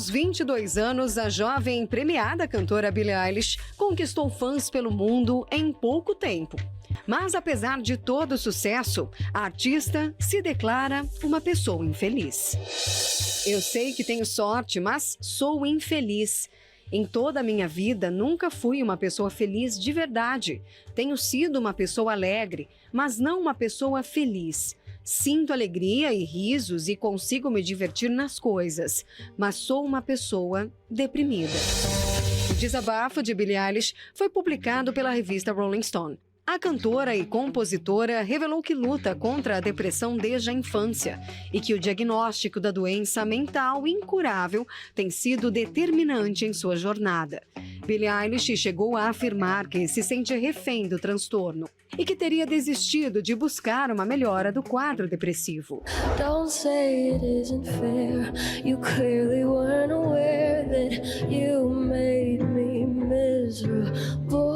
Aos 22 anos, a jovem premiada cantora Billie Eilish conquistou fãs pelo mundo em pouco tempo. Mas apesar de todo o sucesso, a artista se declara uma pessoa infeliz. Eu sei que tenho sorte, mas sou infeliz. Em toda a minha vida, nunca fui uma pessoa feliz de verdade. Tenho sido uma pessoa alegre, mas não uma pessoa feliz. Sinto alegria e risos e consigo me divertir nas coisas, mas sou uma pessoa deprimida. O desabafo de Billie Eilish foi publicado pela revista Rolling Stone. A cantora e compositora revelou que luta contra a depressão desde a infância e que o diagnóstico da doença mental incurável tem sido determinante em sua jornada. Billie Eilish chegou a afirmar que se sente refém do transtorno e que teria desistido de buscar uma melhora do quadro depressivo. Don't say it isn't fair. You clearly weren't aware that you made me miserable.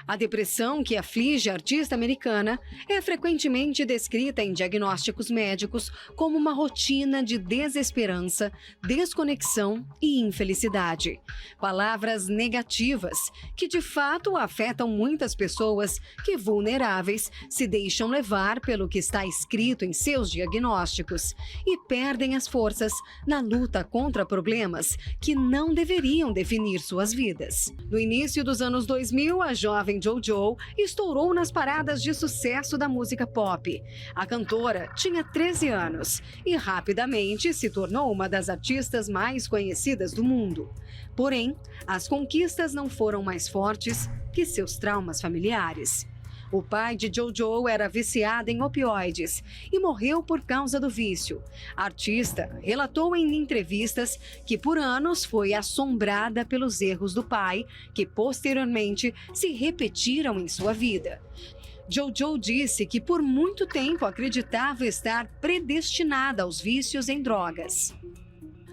A depressão que aflige a artista americana é frequentemente descrita em diagnósticos médicos como uma rotina de desesperança, desconexão e infelicidade. Palavras negativas que de fato afetam muitas pessoas que, vulneráveis, se deixam levar pelo que está escrito em seus diagnósticos e perdem as forças na luta contra problemas que não deveriam definir suas vidas. No início dos anos 2000, a jovem JoJo estourou nas paradas de sucesso da música pop. A cantora tinha 13 anos e rapidamente se tornou uma das artistas mais conhecidas do mundo. Porém, as conquistas não foram mais fortes que seus traumas familiares. O pai de JoJo era viciado em opioides e morreu por causa do vício. A artista relatou em entrevistas que por anos foi assombrada pelos erros do pai, que posteriormente se repetiram em sua vida. JoJo disse que por muito tempo acreditava estar predestinada aos vícios em drogas.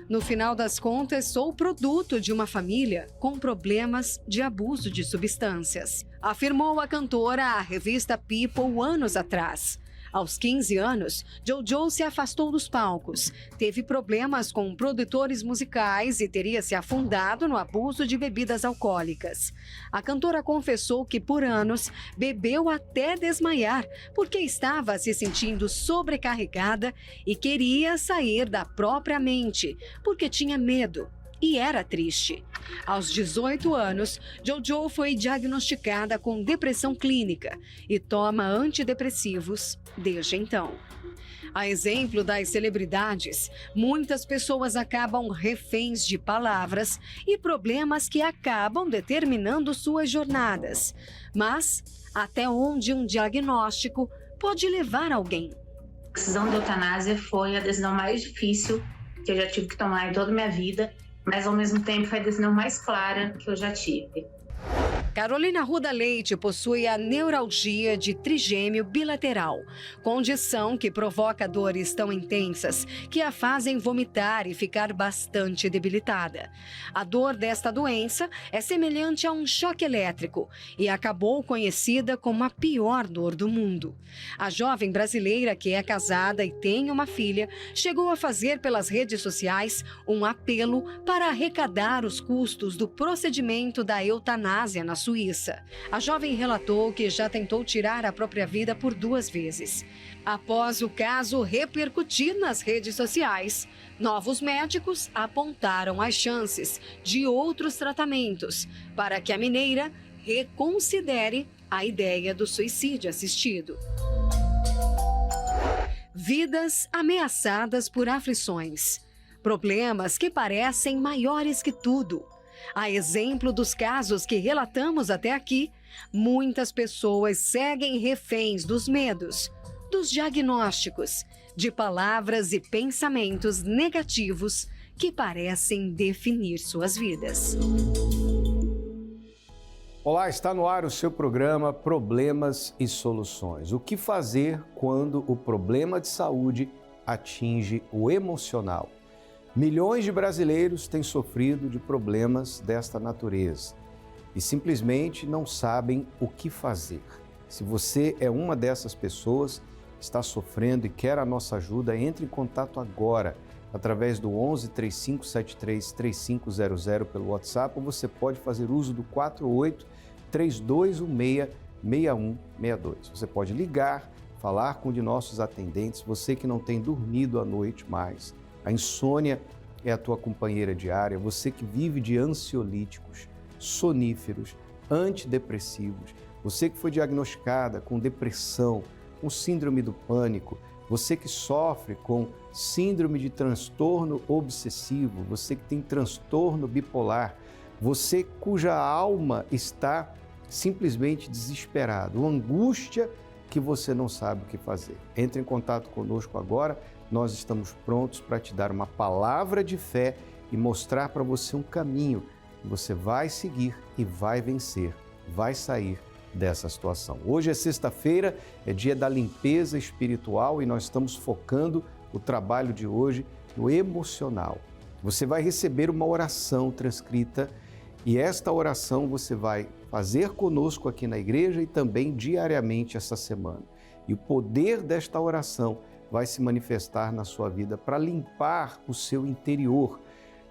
No final das contas, sou produto de uma família com problemas de abuso de substâncias, afirmou a cantora à revista People anos atrás. Aos 15 anos, JoJo se afastou dos palcos, teve problemas com produtores musicais e teria se afundado no abuso de bebidas alcoólicas. A cantora confessou que por anos bebeu até desmaiar porque estava se sentindo sobrecarregada e queria sair da própria mente porque tinha medo e era triste. Aos 18 anos, JoJo foi diagnosticada com depressão clínica e toma antidepressivos desde então. A exemplo das celebridades, muitas pessoas acabam reféns de palavras e problemas que acabam determinando suas jornadas. Mas até onde um diagnóstico pode levar alguém? A decisão de eutanásia foi a decisão mais difícil que eu já tive que tomar em toda a minha vida, mas ao mesmo tempo foi a decisão mais clara que eu já tive. Carolina Arruda Leite possui a neuralgia de trigêmeo bilateral, condição que provoca dores tão intensas que a fazem vomitar e ficar bastante debilitada. A dor desta doença é semelhante a um choque elétrico e acabou conhecida como a pior dor do mundo. A jovem brasileira, que é casada e tem uma filha, chegou a fazer pelas redes sociais um apelo para arrecadar os custos do procedimento da eutanásia na Suíça. A jovem relatou que já tentou tirar a própria vida por 2 vezes. Após o caso repercutir nas redes sociais, novos médicos apontaram as chances de outros tratamentos para que a mineira reconsidere a ideia do suicídio assistido. Vidas ameaçadas por aflições. Problemas que parecem maiores que tudo. A exemplo dos casos que relatamos até aqui, muitas pessoas seguem reféns dos medos, dos diagnósticos, de palavras e pensamentos negativos que parecem definir suas vidas. Olá, está no ar o seu programa Problemas e Soluções. O que fazer quando o problema de saúde atinge o emocional? Milhões de brasileiros têm sofrido de problemas desta natureza e simplesmente não sabem o que fazer. Se você é uma dessas pessoas, está sofrendo e quer a nossa ajuda, entre em contato agora através do 11 3573 3500 pelo WhatsApp, ou você pode fazer uso do 48 3216 6162. Você pode ligar, falar com um de nossos atendentes, você que não tem dormido à noite mais, a insônia é a tua companheira diária, você que vive de ansiolíticos, soníferos, antidepressivos, você que foi diagnosticada com depressão, com síndrome do pânico, você que sofre com síndrome de transtorno obsessivo, você que tem transtorno bipolar, você cuja alma está simplesmente desesperada, uma angústia que você não sabe o que fazer. Entre em contato conosco agora, nós estamos prontos para te dar uma palavra de fé e mostrar para você um caminho que você vai seguir e vai vencer, vai sair dessa situação. Hoje é sexta-feira, é dia da limpeza espiritual e nós estamos focando o trabalho de hoje no emocional. Você vai receber uma oração transcrita e esta oração você vai fazer conosco aqui na igreja e também diariamente essa semana. E o poder desta oração vai se manifestar na sua vida para limpar o seu interior,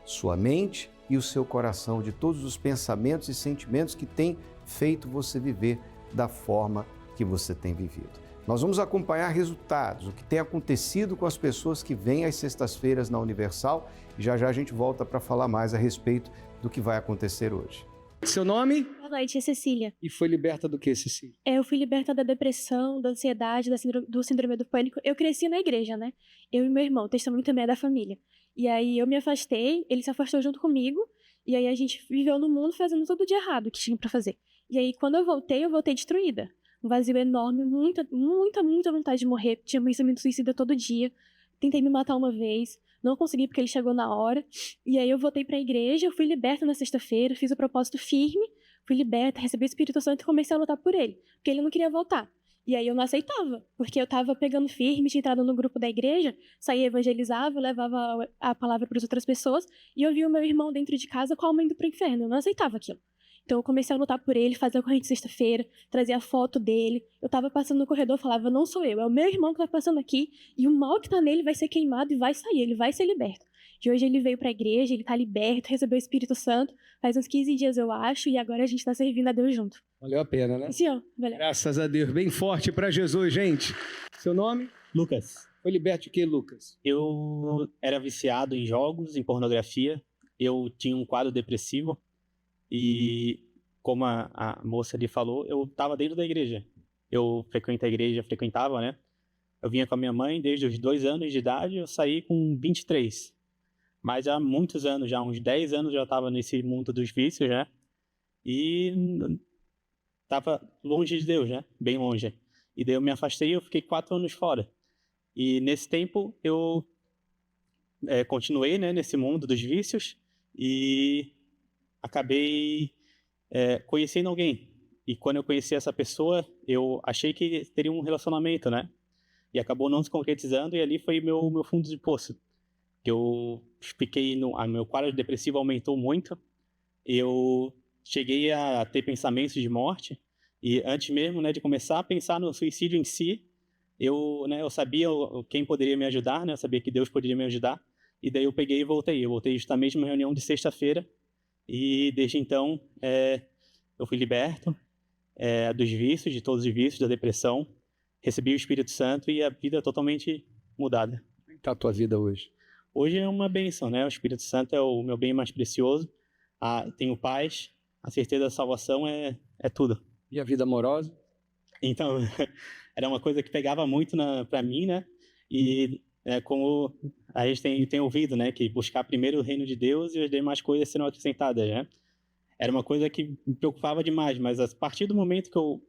sua mente e o seu coração de todos os pensamentos e sentimentos que têm feito você viver da forma que você tem vivido. Nós vamos acompanhar resultados, o que tem acontecido com as pessoas que vêm às sextas-feiras na Universal e já a gente volta para falar mais a respeito do que vai acontecer hoje. Seu nome? Boa noite, é Cecília. E foi liberta do que, Cecília? Eu fui liberta da depressão, da ansiedade, do síndrome do pânico. Eu cresci na igreja, né? Eu e meu irmão, testemunho também é da família. E aí eu me afastei, ele se afastou junto comigo, e aí a gente viveu no mundo fazendo tudo de errado que tinha pra fazer. E aí quando eu voltei destruída. Um vazio enorme, muita vontade de morrer. Tinha pensamento suicida todo dia. Tentei me matar uma vez, não consegui porque ele chegou na hora. E aí eu voltei pra igreja, eu fui liberta na sexta-feira, fiz o propósito firme, fui liberta, recebi o Espírito Santo e comecei a lutar por ele, porque ele não queria voltar. E aí eu não aceitava, porque eu tava pegando firme, tinha entrado no grupo da igreja, saía, evangelizava, levava a palavra para as outras pessoas, e eu via o meu irmão dentro de casa com a alma indo pro inferno, eu não aceitava aquilo. Então eu comecei a lutar por ele, fazer a corrente sexta-feira, trazer a foto dele. Eu tava passando no corredor, falava, não sou eu, é o meu irmão que tá passando aqui, e o mal que tá nele vai ser queimado e vai sair, ele vai ser liberto. De hoje ele veio pra igreja, ele tá liberto, recebeu o Espírito Santo, faz uns 15 dias eu acho, e agora a gente tá servindo a Deus junto. Valeu a pena, né? Sim, valeu. Graças a Deus, bem forte para Jesus, gente. Seu nome? Lucas, Foi liberto de quê, Lucas? eu era viciado em jogos, em pornografia. Eu tinha um quadro depressivo e, como a moça ali falou, eu estava dentro da igreja. Eu frequentava, né? Eu vinha com a minha mãe desde os 2 anos de idade, eu saí com 23. Mas há muitos anos, já uns 10 anos, eu já estava nesse mundo dos vícios, né? E estava longe de Deus, né? Bem longe. E daí eu me afastei e eu fiquei 4 anos fora. E nesse tempo eu continuei, né, nesse mundo dos vícios e acabei conhecendo alguém. E quando eu conheci essa pessoa, eu achei que teria um relacionamento, né? E acabou não se concretizando e ali foi meu fundo de poço. Eu fiquei meu quadro depressivo aumentou muito. Eu cheguei a ter pensamentos de morte e antes mesmo, né, de começar a pensar no suicídio em si, eu sabia quem poderia me ajudar, né? Eu sabia que Deus poderia me ajudar. E daí eu peguei e voltei. Eu voltei justamente numa reunião de sexta-feira e desde então eu fui liberto dos vícios, de todos os vícios, da depressão. Recebi o Espírito Santo e a vida totalmente mudada. Como é que tá a tua vida hoje? Hoje é uma bênção, né? O Espírito Santo é o meu bem mais precioso. Tenho paz, a certeza da salvação é tudo. E a vida amorosa? Então, era uma coisa que pegava muito para mim, né? E como a gente tem ouvido, né? Que buscar primeiro o reino de Deus e as demais coisas serão acrescentadas, né? Era uma coisa que me preocupava demais, mas a partir do momento que eu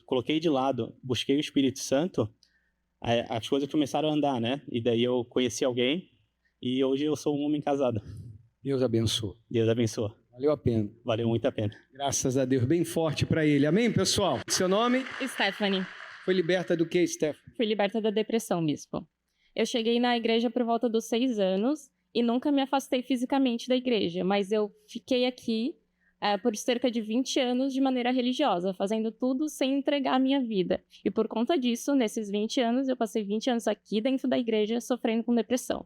coloquei de lado, busquei o Espírito Santo, as coisas começaram a andar, né? E daí eu conheci alguém e hoje eu sou um homem casado. Deus abençoe. Deus abençoe. Valeu a pena. Valeu muito a pena. Graças a Deus, bem forte para ele. Amém, pessoal? Seu nome? Stephanie. Foi liberta do que, Stephanie? Fui liberta da depressão, bispo. Eu cheguei na igreja por volta dos 6 anos e nunca me afastei fisicamente da igreja, mas eu fiquei aqui por cerca de 20 anos de maneira religiosa, fazendo tudo sem entregar a minha vida. E por conta disso, nesses 20 anos, eu passei 20 anos aqui dentro da igreja sofrendo com depressão.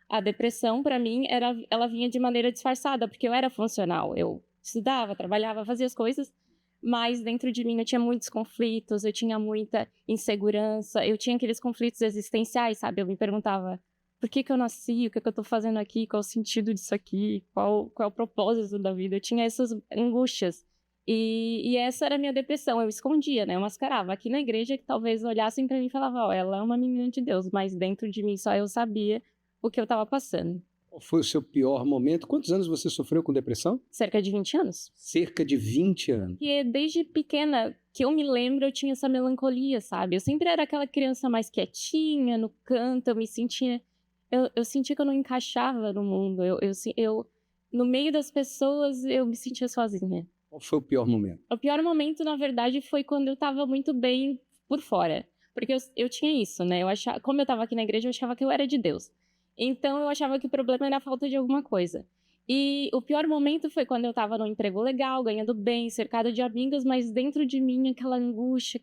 A depressão, para mim, ela vinha de maneira disfarçada, porque eu era funcional. Eu estudava, trabalhava, fazia as coisas, mas dentro de mim eu tinha muitos conflitos, eu tinha muita insegurança, eu tinha aqueles conflitos existenciais, sabe? Eu me perguntava, por que eu nasci? O que eu tô fazendo aqui? Qual o sentido disso aqui? Qual é o propósito da vida? Eu tinha essas angústias. E essa era a minha depressão. Eu escondia, né? Eu mascarava. Aqui na igreja, que talvez olhassem pra mim e falavam, ó, ela é uma menina de Deus. Mas dentro de mim só eu sabia o que eu tava passando. Qual foi o seu pior momento? Quantos anos você sofreu com depressão? Cerca de 20 anos. Cerca de 20 anos. E desde pequena, que eu me lembro, eu tinha essa melancolia, sabe? Eu sempre era aquela criança mais quietinha, no canto, eu me sentia... Eu sentia que eu não encaixava no mundo. No meio das pessoas, eu me sentia sozinha. Qual foi o pior momento? O pior momento, na verdade, foi quando eu tava muito bem por fora. Porque eu tinha isso, né? Como eu tava aqui na igreja, eu achava que eu era de Deus. Então, eu achava que o problema era a falta de alguma coisa. E o pior momento foi quando eu tava num emprego legal, ganhando bem, cercado de amigas, mas dentro de mim, aquela angústia,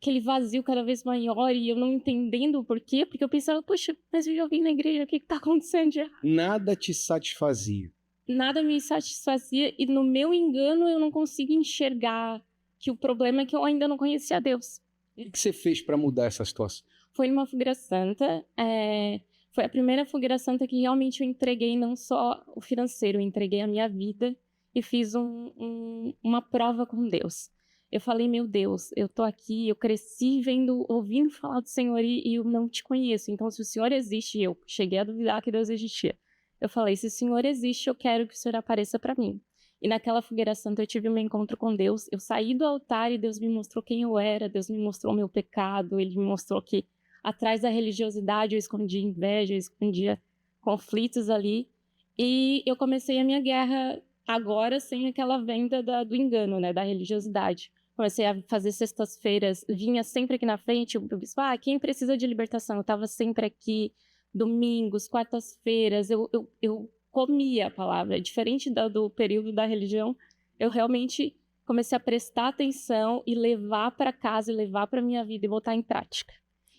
aquele vazio cada vez maior, e eu não entendendo o porquê, porque eu pensava, poxa, mas eu já vim na igreja, o que tá acontecendo já? Nada te satisfazia. Nada me satisfazia, e no meu engano eu não consigo enxergar que o problema é que eu ainda não conhecia Deus. O que você fez para mudar essa situação? Foi numa fogueira santa, foi a primeira fogueira santa que realmente eu entreguei não só o financeiro, eu entreguei a minha vida e fiz uma prova com Deus. Eu falei, meu Deus, eu tô aqui, eu cresci ouvindo falar do Senhor e eu não te conheço. Então, se o Senhor existe, eu cheguei a duvidar que Deus existia. Eu falei, se o Senhor existe, eu quero que o Senhor apareça para mim. E naquela fogueira santa eu tive um encontro com Deus. Eu saí do altar e Deus me mostrou quem eu era, Deus me mostrou o meu pecado, Ele me mostrou que atrás da religiosidade eu escondia inveja, eu escondia conflitos ali. E eu comecei a minha guerra agora sem aquela venda do engano, né, da religiosidade. Comecei a fazer sextas-feiras, vinha sempre aqui na frente, o bispo, quem precisa de libertação? Eu estava sempre aqui, domingos, quartas-feiras, eu comia a palavra. Diferente do período da religião, eu realmente comecei a prestar atenção e levar para casa, e levar para minha vida e botar em prática.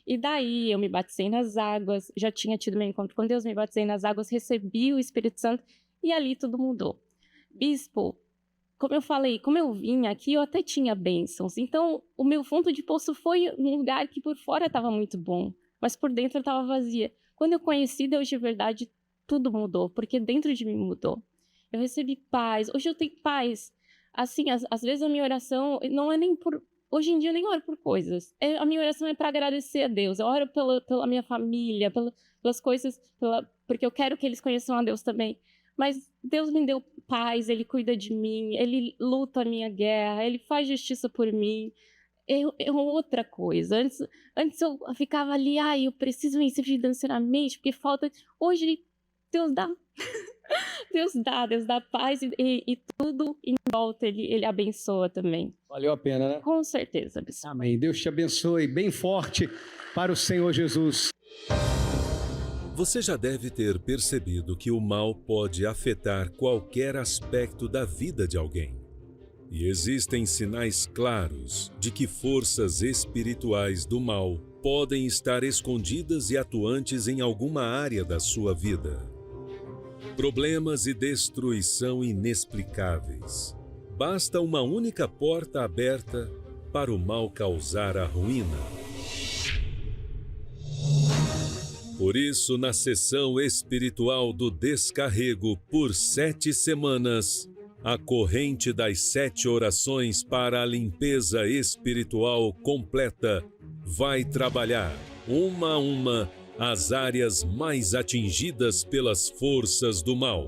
E daí eu me batizei nas águas, já tinha tido meu encontro com Deus, me batizei nas águas, recebi o Espírito Santo e ali tudo mudou. Bispo, como eu falei, como eu vim aqui, eu até tinha bênçãos. Então, o meu fundo de poço foi um lugar que por fora estava muito bom, mas por dentro estava vazia. Quando eu conheci Deus de verdade, tudo mudou, porque dentro de mim mudou. Eu recebi paz. Hoje eu tenho paz. Assim, às vezes a minha oração não é nem por... Hoje em dia eu nem oro por coisas. A minha oração é para agradecer a Deus. Eu oro pela minha família, pelas coisas, porque eu quero que eles conheçam a Deus também. Mas Deus me deu paz, Ele cuida de mim, Ele luta a minha guerra, Ele faz justiça por mim. É outra coisa. Antes eu ficava ali, eu preciso vencer financeiramente, porque falta... Hoje Deus dá. Deus dá paz e tudo em volta Ele abençoa também. Valeu a pena, né? Com certeza, bispo. Amém. Deus te abençoe bem forte para o Senhor Jesus. Você já deve ter percebido que o mal pode afetar qualquer aspecto da vida de alguém. E existem sinais claros de que forças espirituais do mal podem estar escondidas e atuantes em alguma área da sua vida. Problemas e destruição inexplicáveis. Basta uma única porta aberta para o mal causar a ruína. Por isso, na sessão espiritual do Descarrego por 7 semanas, a corrente das 7 orações para a limpeza espiritual completa vai trabalhar, uma a uma, as áreas mais atingidas pelas forças do mal.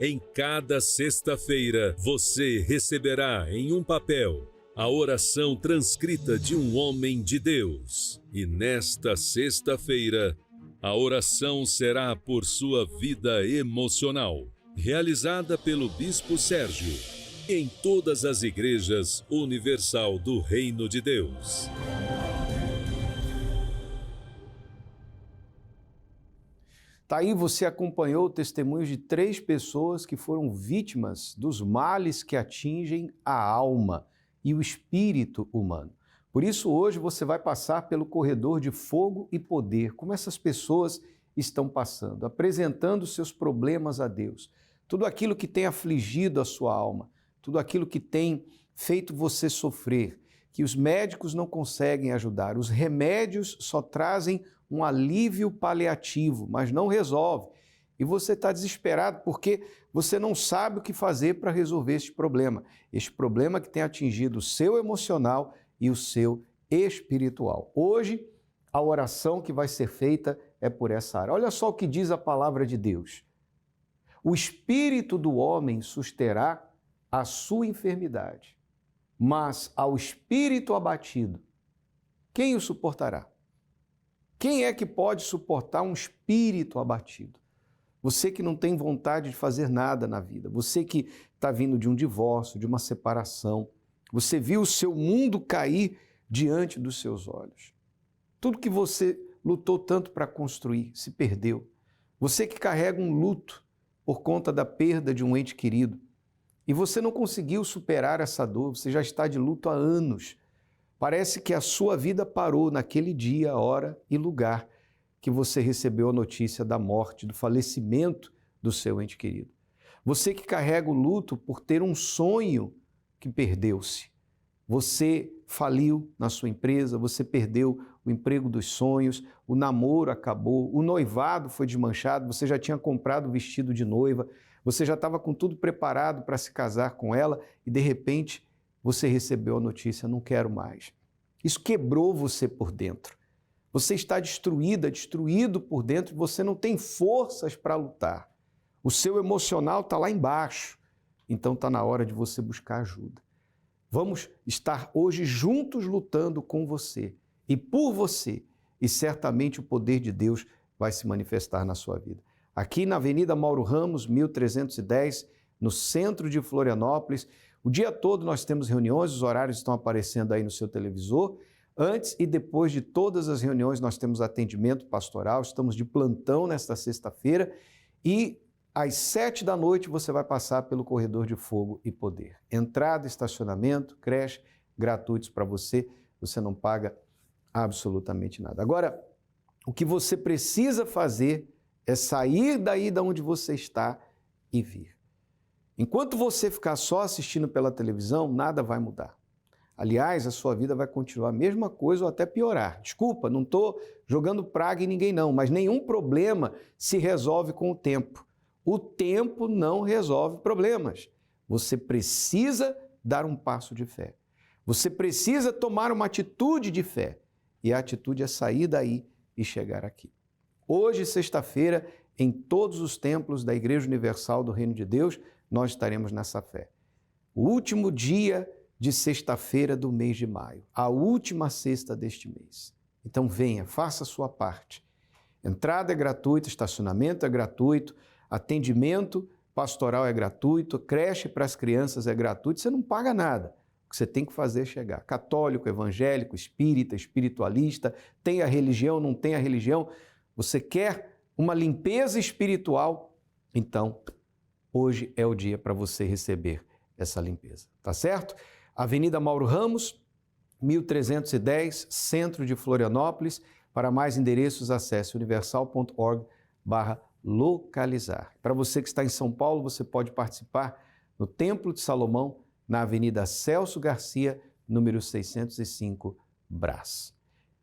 Em cada sexta-feira, você receberá em um papel a oração transcrita de um homem de Deus. E nesta sexta-feira, a oração será por sua vida emocional, realizada pelo Bispo Sérgio, em todas as igrejas universal do Reino de Deus. Tá aí, você acompanhou o testemunho de 3 pessoas que foram vítimas dos males que atingem a alma e o espírito humano. Por isso, hoje você vai passar pelo corredor de fogo e poder, como essas pessoas estão passando, apresentando seus problemas a Deus. Tudo aquilo que tem afligido a sua alma, tudo aquilo que tem feito você sofrer, que os médicos não conseguem ajudar. Os remédios só trazem um alívio paliativo, mas não resolve. E você está desesperado porque você não sabe o que fazer para resolver este problema que tem atingido o seu emocional e o seu espiritual. Hoje, a oração que vai ser feita é por essa área. Olha só o que diz a palavra de Deus. O espírito do homem susterá a sua enfermidade, mas ao espírito abatido, quem o suportará? Quem é que pode suportar um espírito abatido? Você que não tem vontade de fazer nada na vida, você que está vindo de um divórcio, de uma separação, você viu o seu mundo cair diante dos seus olhos. Tudo que você lutou tanto para construir se perdeu. Você que carrega um luto por conta da perda de um ente querido e você não conseguiu superar essa dor, você já está de luto há anos. Parece que a sua vida parou naquele dia, hora e lugar que você recebeu a notícia da morte, do falecimento do seu ente querido. Você que carrega o luto por ter um sonho que perdeu-se. Você faliu na sua empresa, você perdeu o emprego dos sonhos, o namoro acabou, o noivado foi desmanchado, você já tinha comprado o vestido de noiva, você já estava com tudo preparado para se casar com ela e de repente você recebeu a notícia, não quero mais. Isso quebrou você por dentro. Você está destruída, destruído por dentro, você não tem forças para lutar. O seu emocional está lá embaixo, então está na hora de você buscar ajuda. Vamos estar hoje juntos lutando com você e por você, e certamente o poder de Deus vai se manifestar na sua vida. Aqui na Avenida Mauro Ramos, 1310, no centro de Florianópolis, o dia todo nós temos reuniões, os horários estão aparecendo aí no seu televisor. Antes e depois de todas as reuniões nós temos atendimento pastoral, estamos de plantão nesta sexta-feira e às 7 da noite você vai passar pelo corredor de fogo e poder. Entrada, estacionamento, creche, gratuitos para você, você não paga absolutamente nada. Agora, o que você precisa fazer é sair daí de onde você está e vir. Enquanto você ficar só assistindo pela televisão, nada vai mudar. Aliás, a sua vida vai continuar a mesma coisa ou até piorar. Desculpa, não estou jogando praga em ninguém não, mas nenhum problema se resolve com o tempo. O tempo não resolve problemas. Você precisa dar um passo de fé. Você precisa tomar uma atitude de fé. E a atitude é sair daí e chegar aqui. Hoje, sexta-feira, em todos os templos da Igreja Universal do Reino de Deus, nós estaremos nessa fé. O último dia de sexta-feira do mês de maio, a última sexta deste mês. Então venha, faça a sua parte. Entrada é gratuita, estacionamento é gratuito, atendimento pastoral é gratuito, creche para as crianças é gratuito, você não paga nada. O que você tem que fazer é chegar. Católico, evangélico, espírita, espiritualista, tem a religião, não tem a religião. Você quer uma limpeza espiritual? Então, hoje é o dia para você receber essa limpeza, tá certo? Avenida Mauro Ramos, 1310, centro de Florianópolis. Para mais endereços, acesse universal.org/localizar. Para você que está em São Paulo, você pode participar no Templo de Salomão, na Avenida Celso Garcia, número 605, Brás.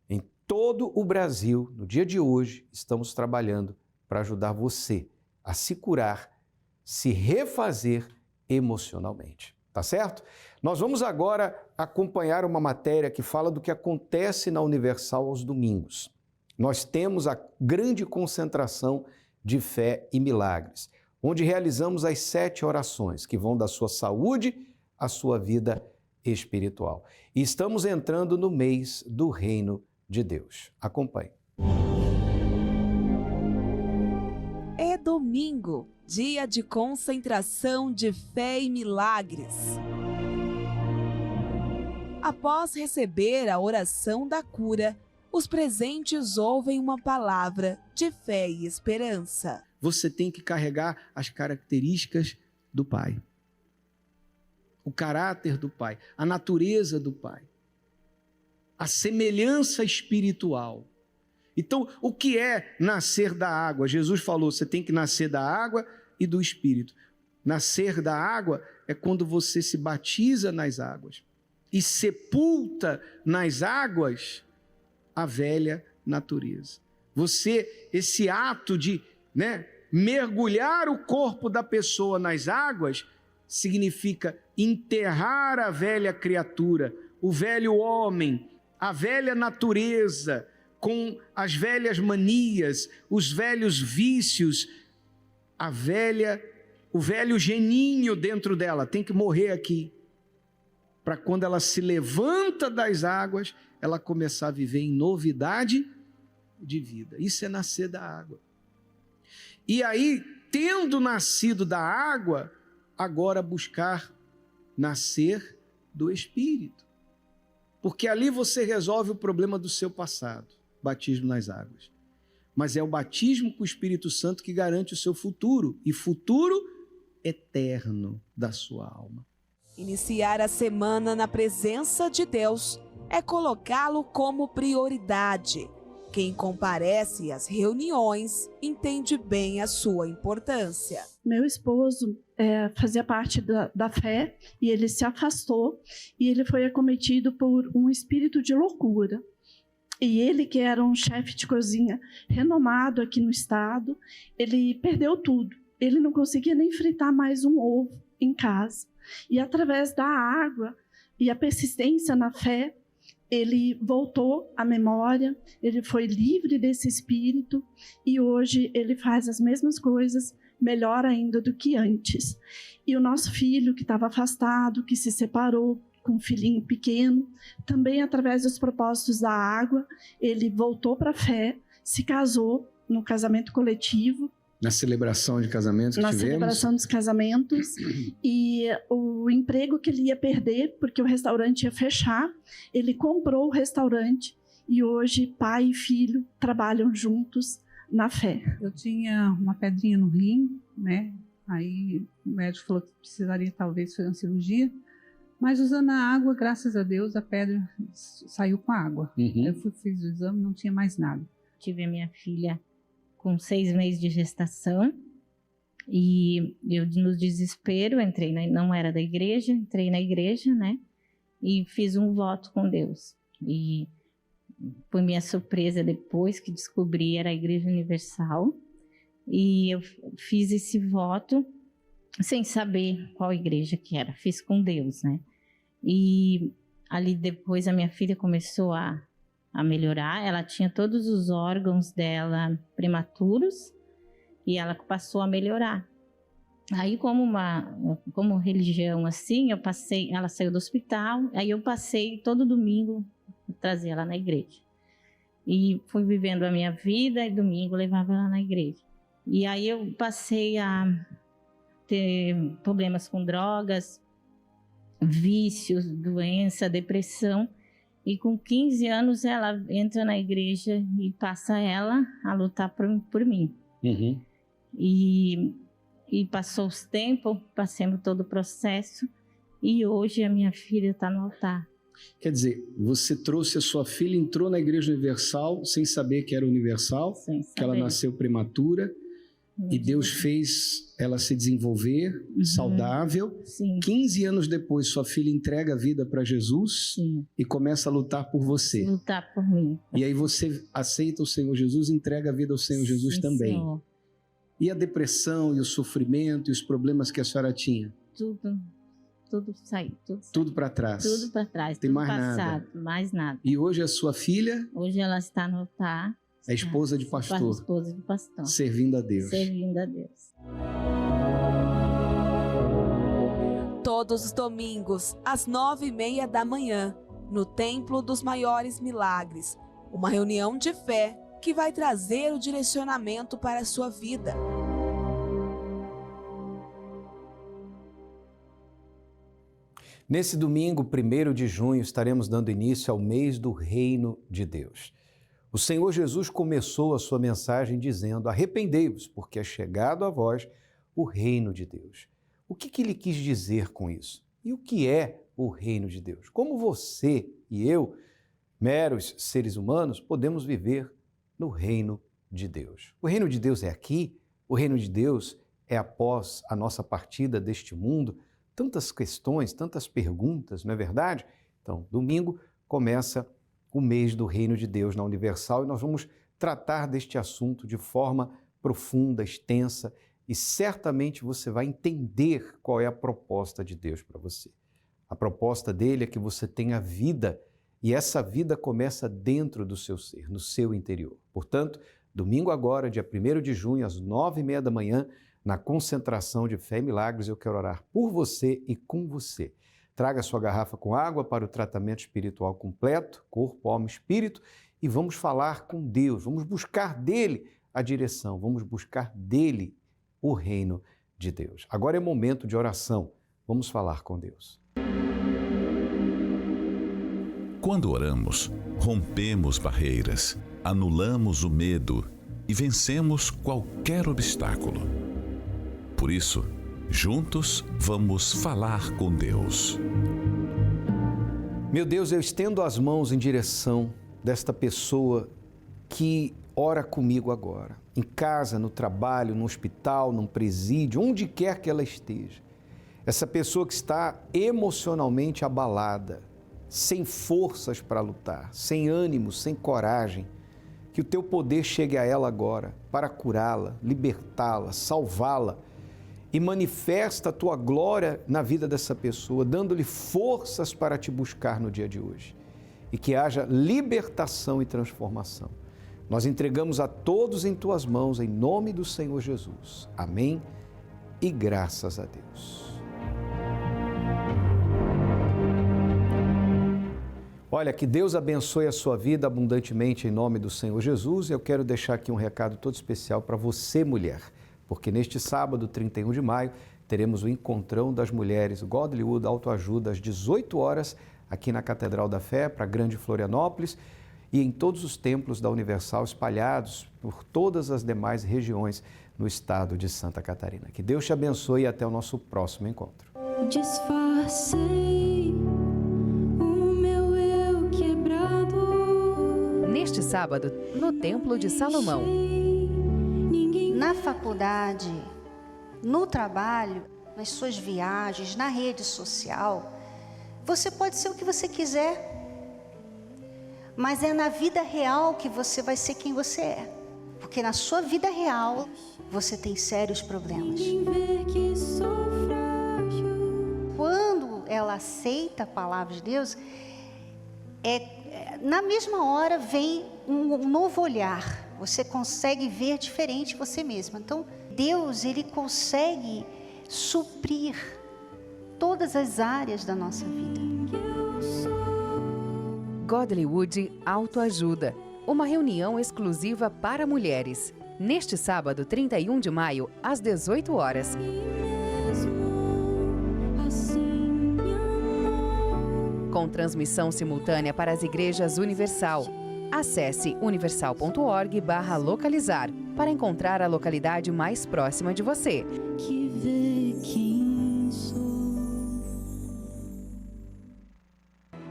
Em todo o Brasil, no dia de hoje, estamos trabalhando para ajudar você a se curar, se refazer emocionalmente. Tá certo? Nós vamos agora acompanhar uma matéria que fala do que acontece na Universal aos domingos. Nós temos a grande concentração de fé e milagres, onde realizamos as 7 orações que vão da sua saúde à sua vida espiritual. E estamos entrando no mês do Reino de Deus. Acompanhe. É domingo, dia de concentração de fé e milagres. Após receber a oração da cura, os presentes ouvem uma palavra de fé e esperança. Você tem que carregar as características do Pai. O caráter do Pai, a natureza do Pai, a semelhança espiritual. Então, o que é nascer da água? Jesus falou, você tem que nascer da água e do Espírito. Nascer da água é quando você se batiza nas águas e sepulta nas águas a velha natureza. Esse ato de mergulhar o corpo da pessoa nas águas significa enterrar a velha criatura, o velho homem, a velha natureza, com as velhas manias, os velhos vícios, o velho geninho dentro dela tem que morrer aqui, para quando ela se levanta das águas, ela começar a viver em novidade de vida. Isso é nascer da água. E aí, tendo nascido da água, agora buscar nascer do Espírito. Porque ali você resolve o problema do seu passado, batismo nas águas. Mas é o batismo com o Espírito Santo que garante o seu futuro, e futuro eterno da sua alma. Iniciar a semana na presença de Deus é colocá-lo como prioridade. Quem comparece às reuniões entende bem a sua importância. Meu esposo fazia parte da fé e ele se afastou e ele foi acometido por um espírito de loucura. E ele, que era um chefe de cozinha renomado aqui no estado, ele perdeu tudo. Ele não conseguia nem fritar mais um ovo em casa. E através da água e a persistência na fé, ele voltou à memória, ele foi livre desse espírito e hoje ele faz as mesmas coisas, melhor ainda do que antes. E o nosso filho, que estava afastado, que se separou com um filhinho pequeno, também através dos propósitos da água, ele voltou para a fé, se casou no casamento coletivo. Na celebração de casamentos que tivemos. Na celebração dos casamentos. E o emprego que ele ia perder, porque o restaurante ia fechar, ele comprou o restaurante e hoje pai e filho trabalham juntos na fé. Eu tinha uma pedrinha no rim, Aí o médico falou que precisaria talvez fazer uma cirurgia, mas usando a água, graças a Deus, a pedra saiu com a água. Eu fiz o exame, não tinha mais nada. Tive a minha filha com 6 meses de gestação, e eu no desespero não era da igreja, entrei na igreja, e fiz um voto com Deus. E foi minha surpresa depois que descobri era a Igreja Universal, e eu fiz esse voto sem saber qual igreja que era, fiz com Deus, E ali depois a minha filha começou a melhorar, ela tinha todos os órgãos dela prematuros e ela passou a melhorar. Aí como religião assim, ela saiu do hospital, aí eu passei todo domingo trazer ela na igreja. E fui vivendo a minha vida e domingo levava ela na igreja. E aí eu passei a ter problemas com drogas, vícios, doença, depressão. E com 15 anos ela entra na igreja e passa ela a lutar por mim. E passou os tempos, passamos todo o processo e hoje a minha filha está no altar. Quer dizer, você trouxe a sua filha, entrou na Igreja Universal sem saber que era universal, que ela nasceu prematura. E Deus fez ela se desenvolver saudável. Sim. 15 anos depois, sua filha entrega a vida para Jesus. Sim. E começa a lutar por você. Lutar por mim. E aí você aceita o Senhor Jesus e entrega a vida ao Senhor Jesus também. Senhor. E a depressão e o sofrimento e os problemas que a senhora tinha? Tudo saiu. Tudo para trás. Tudo para trás. Tem tudo mais passado, nada. Mais nada. E hoje a sua filha? Hoje ela está no altar. É esposa de pastor. Esposa de pastor. Servindo a Deus. Servindo a Deus. Todos os domingos, às 9h30 da manhã, no Templo dos Maiores Milagres. Uma reunião de fé que vai trazer o direcionamento para a sua vida. Nesse domingo, 1º de junho, estaremos dando início ao mês do Reino de Deus. O Senhor Jesus começou a sua mensagem dizendo: arrependei-vos, porque é chegado a vós o reino de Deus. O que ele quis dizer com isso? E o que é o reino de Deus? Como você e eu, meros seres humanos, podemos viver no reino de Deus? O reino de Deus é aqui? O reino de Deus é após a nossa partida deste mundo? Tantas questões, tantas perguntas, não é verdade? Então, domingo começa o mês do Reino de Deus na Universal e nós vamos tratar deste assunto de forma profunda, extensa e certamente você vai entender qual é a proposta de Deus para você. A proposta dele é que você tenha vida e essa vida começa dentro do seu ser, no seu interior. Portanto, domingo agora, dia 1º de junho, às 9h30 da manhã, na concentração de Fé e Milagres, eu quero orar por você e com você. Traga sua garrafa com água para o tratamento espiritual completo, corpo, alma e espírito, e vamos falar com Deus, vamos buscar dele a direção, vamos buscar dele o reino de Deus. Agora é momento de oração, vamos falar com Deus. Quando oramos, rompemos barreiras, anulamos o medo e vencemos qualquer obstáculo. Por isso, juntos vamos falar com Deus. Meu Deus, eu estendo as mãos em direção desta pessoa que ora comigo agora, em casa, no trabalho, no hospital, num presídio, onde quer que ela esteja. Essa pessoa que está emocionalmente abalada, sem forças para lutar, sem ânimo, sem coragem, que o teu poder chegue a ela agora para curá-la, libertá-la, salvá-la e manifesta a tua glória na vida dessa pessoa, dando-lhe forças para te buscar no dia de hoje. E que haja libertação e transformação. Nós entregamos a todos em tuas mãos, em nome do Senhor Jesus. Amém e graças a Deus. Olha, que Deus abençoe a sua vida abundantemente em nome do Senhor Jesus. Eu quero deixar aqui um recado todo especial para você, mulher, porque neste sábado, 31 de maio, teremos o Encontrão das Mulheres Godlywood Autoajuda às 18 horas, aqui na Catedral da Fé, para Grande Florianópolis, e em todos os templos da Universal espalhados por todas as demais regiões no estado de Santa Catarina. Que Deus te abençoe e até o nosso próximo encontro. Disfarcei o meu eu quebrado. Neste sábado, no Templo de Salomão. Na faculdade, no trabalho, nas suas viagens, na rede social, você pode ser o que você quiser, mas é na vida real que você vai ser quem você é, porque na sua vida real você tem sérios problemas. Quando ela aceita a palavra de Deus, na mesma hora vem um novo olhar. Você consegue ver diferente você mesma. Então, Deus, Ele consegue suprir todas as áreas da nossa vida. Godlywood Autoajuda, uma reunião exclusiva para mulheres. Neste sábado, 31 de maio, às 18 horas. Com transmissão simultânea para as igrejas Universal. Acesse universal.org/localizar para encontrar a localidade mais próxima de você. Que vê quem sou.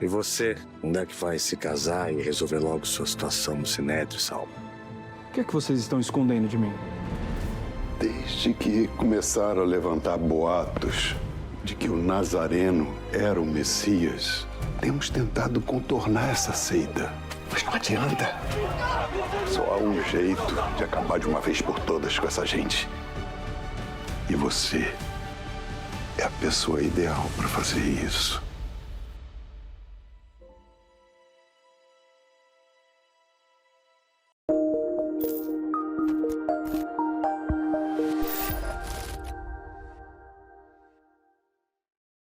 E você, onde é que vai se casar e resolver logo sua situação no Sinédrio, Salmo? O que é que vocês estão escondendo de mim? Desde que começaram a levantar boatos de que o Nazareno era o Messias, temos tentado contornar essa seita. Mas não adianta. Só há um jeito de acabar de uma vez por todas com essa gente. E você é a pessoa ideal para fazer isso.